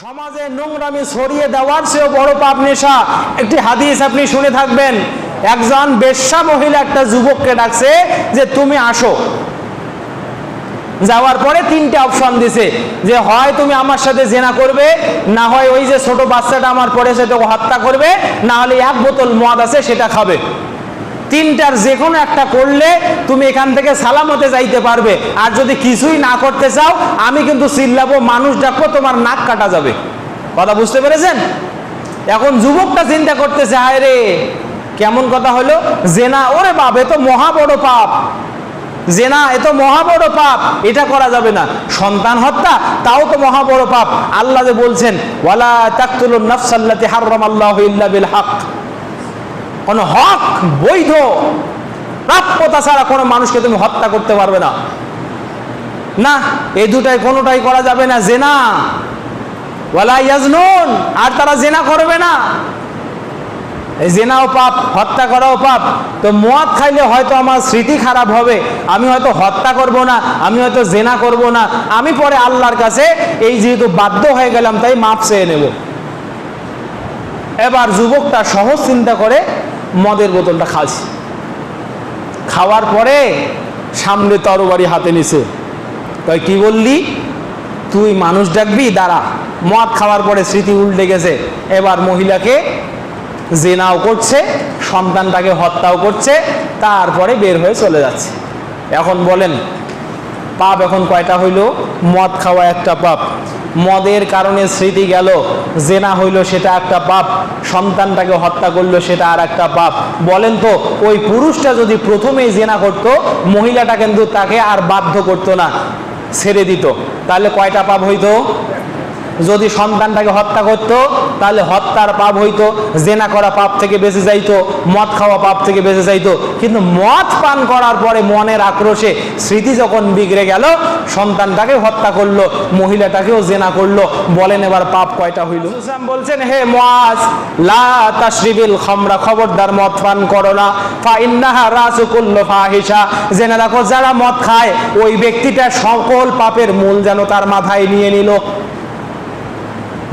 সমাজে নোংরামি ছড়িয়ে দেওয়ার চেয়েও বড় পাপ নেশা। একটি হাদিস আপনি শুনে থাকবেন, একজন বেশ্যা মহিলা একটা যুবককে ডাকছে যে তুমি আসো। যাওয়ার পরে তিনটে অপশন দিছে যে হয় তুমি আমার সাথে জেনা করবে, না হয় ওই যে ছোট বাচ্চাটা আমার পড়ে সেটাকে হত্যা করবে, না হলে এক বোতল মদ আছে সেটা খাবে। তিনটার যে কোনো একটা করলে তুমি এখান থেকে সালামতে যাইতে পারবে। আর যদি কিছুই না করতে চাও আমি কিন্তু চিল্লাবো, মানুষ ডাকবো, তোমার নাক কাটা যাবে। কথা বুঝতে পেরেছেন? এখন যুবকটা চিন্তা করতেছে, হায় রে কেমন কথা হলো, জেনা, ওরে বাপ এ তো মহা বড় পাপ, জেনা এ তো মহা বড় পাপ, এটা করা যাবে না। সন্তান হত্যা তাও তো মহা বড় পাপ। আল্লাহ যে বলছেন ওয়ালা তাকতুলুন নাফসাল্লাতী হারামাল্লাহু ইল্লা বিল হক, কোন হক বৈধ প্রাপ্যতা ছাড়া কোনো মানুষকে তুমি হত্যা করতে পারবে না। না, এই দুটাই কোনোটাই করা যাবে না। জেনা ওয়ালা ইয়াজনুন, আর তারা জেনা করবে না। এই জেনাও পাপ, হত্যা করাও পাপ। তো মদ খাইলে হয়তো আমার স্মৃতি খারাপ হবে, আমি হয়তো হত্যা করব না, আমি হয়তো জেনা করব না, আমি পরে আল্লাহর কাছে এই যেহেতু বাধ্য হয়ে গেলাম তাই মাপ চেয়ে নেব। এবার যুবকটা সহজ চিন্তা করে মদের বোতলটা খাচ্ছে। খাওয়ার পরে সামনে তরবারি হাতে নিছে, তাই কি বললি তুই মানুষ ডাকবি, দাঁড়া। মদ খাওয়ার পরে স্মৃতি উল্টে গেছে, এবার মহিলাকে জেনাও করছে, সন্তানটাকে হত্যাও করছে, তারপরে বের হয়ে চলে যাচ্ছে। এখন বলেন পাপ এখন কয়টা হইল? মদ খাওয়া একটা পাপ, মদের কারণে স্মৃতি গেল, জেনা হইল সেটা একটা পাপ, সন্তানটাকে হত্যা করলো সেটা আর একটা পাপ। বলেন তো ওই পুরুষটা যদি প্রথমেই জেনা করত, মহিলাটা কিন্তু তাকে আর বাধ্য করতো না, ছেড়ে দিত, তাহলে কয়টা পাপ হইতো? যদি সন্তানটাকে হত্যা করতো তাহলে হত্যার পাপ হইতো, জেনা করা পাপ থেকে বেঁচে যাইতো, মদ খাওয়া পাপ থেকে বেঁচে যাইতো। কিন্তু মদ পান করার পরে মনের আক্রোশে স্মৃতি যখন বিগড়ে গেল, সন্তানটাকে হত্যা করলো, মহিলাটাকেও জেনা করলো। বলেন এবার পাপ কয়টা হইল? বলছেন হে মুআজ লা তাশরিবিল খামরা, খবরদার মদ পান করো না, ফা ইন্নাহা রাসু কুল্লু ফাহিশা, জেনে রাখো যারা মদ খায় ওই ব্যক্তিটা সকল পাপের মূল যেন তার মাথায় নিয়ে নিল।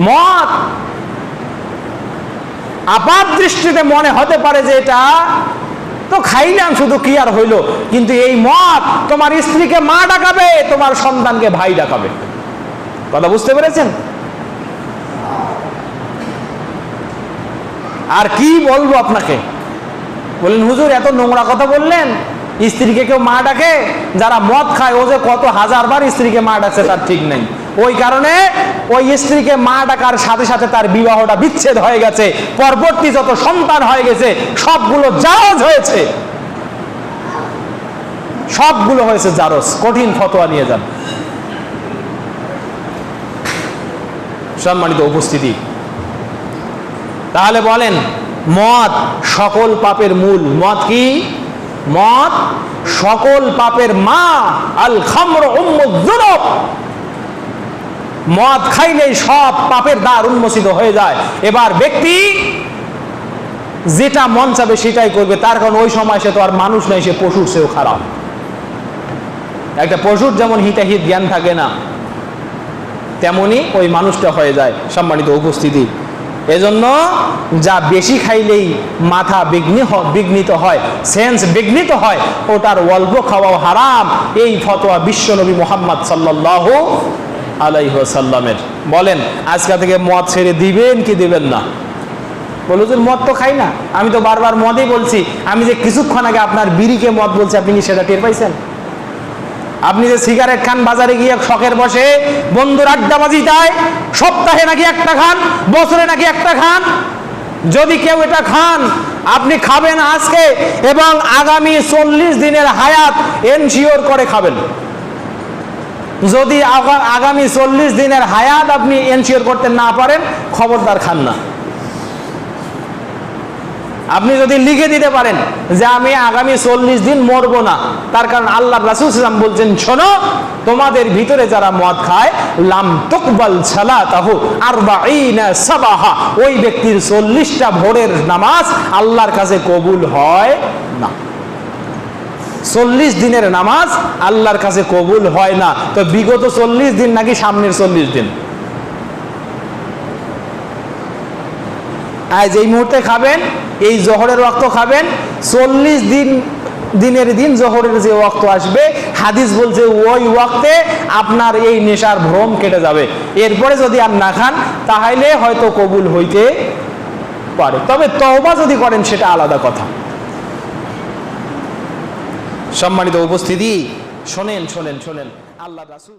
মদ আপাত দৃষ্টিতে মনে হতে পারে যে এটা তো খাইলাম শুধু, কি আর হইল, কিন্তু এই মদ তোমার স্ত্রীকে মা ডাকাবে, তোমার সন্তানকে ভাই ডাকাবে। কথা বুঝতে পেরেছেন? আর কি বলবো আপনাকে, বলেন হুজুর এত নোংরা কথা বললেন, স্ত্রীকে কেউ মা ডাকে? যারা মদ খায় ও যে কত হাজারবার স্ত্রীকে মা ডাকছে তার ঠিক নেই। ওই কারণে ওই স্ত্রীকে মা ডাকার সাথে সাথে তার বিবাহটা বিচ্ছেদ হয়ে গেছে, পরবর্তী যত সন্তান হয়ে গেছে সবগুলো জারজ হয়েছে, সবগুলো হয়েছে জারজ। কঠিন ফতোয়া নিয়ে যান। সম্মানিত উপস্থিতি, তাহলে বলেন মদ সকল পাপের মূল। মদ কি? মদ সকল পাপের মা। আল খামরু উম্মুয যুনুব, মদ খাইলেই সব পাপের দ্বার উন্মোচিত হয়ে যায়। এবার ব্যক্তি যেটা মন চাবে সেটাই করবে, তার কারণ ওই সময় সে তো আর মানুষ নাই, সে পশুর চেয়েও খারাপ। একটা পশুর যেমন হিতাহিত জ্ঞান থাকে না, তেমনি ওই মানুষটা হয়ে যায়। সম্মানিত উপস্থিতি, এজন্য যা বেশি খাইলেই মাথা বিঘ্নিত হয়, সেন্স বিঘ্নিত হয়, ওটার অল্প খাওয়াও হারাম। এই ফতোয়া বিশ্বনবী মুহাম্মদ সাল্লাল্লাহু আলাইহি ওয়াসাল্লামের। বলেন আজকে থেকে মদ ছেড়ে দিবেন কি দিবেন না? বলো যে মদ তো খাই না, আমি তো বারবার মদই বলছি। আমি যে কিছুক্ষণ আগে আপনার বিড়িকে মদ বলছি, আপনি কি সেটা টের পাইছেন? আপনি যে সিগারেট খান বাজারে গিয়ে শখের বসে, বন্ধুর আড্ডাবাজি দেয়, সপ্তাহে নাকি একটা খান, বছরে নাকি একটা খান। যদি কেউ এটা খান, আপনি খাবেন আজকে এবং আগামী 40 দিনের হায়াত এনশিওর করে খাবেন। যদি আগামী 40 দিনের হায়াত আপনি এনশিওর করতে না পারেন, খবরদার খান না। আপনি যদি লিখে দিতে পারেন যে আমি আগামী 40 দিন মরবো না, তার কারণ আল্লাহ রাসূল সাল্লাল্লাহু আলাইহি ওয়াসাল্লাম বলছেন, শোনো তোমাদের ভিতরে যারা মদ খায় লাম তুকবাল সালাতাহু 40 সাবাহা, ওই ব্যক্তির 40টা ভোরের নামাজ আল্লাহর কাছে কবুল হয় না। 40 দিনের নামাজ আল্লাহর কাছে কবুল হয় না। তো বিগত 40 দিন নাকি সামনের 40 দিন? আজ এই মুহূর্তে খাবেন, এই জোহরের ওয়াক্ত খাবেন, 40 দিনের দিন জোহরের যে ওয়াক্ত আসবে, হাদিস বলছে ওই ওয়াক্তে আপনার এই নেশার ভ্রম কেটে যাবে। এরপরে যদি আর না খান তাহলে হয়তো কবুল হইতে পারে, তবে তওবা যদি করেন সেটা আলাদা কথা। সম্মানিত উপস্থিতি, শোনেন শোনেন শোনেন, আল্লাহ রাসূল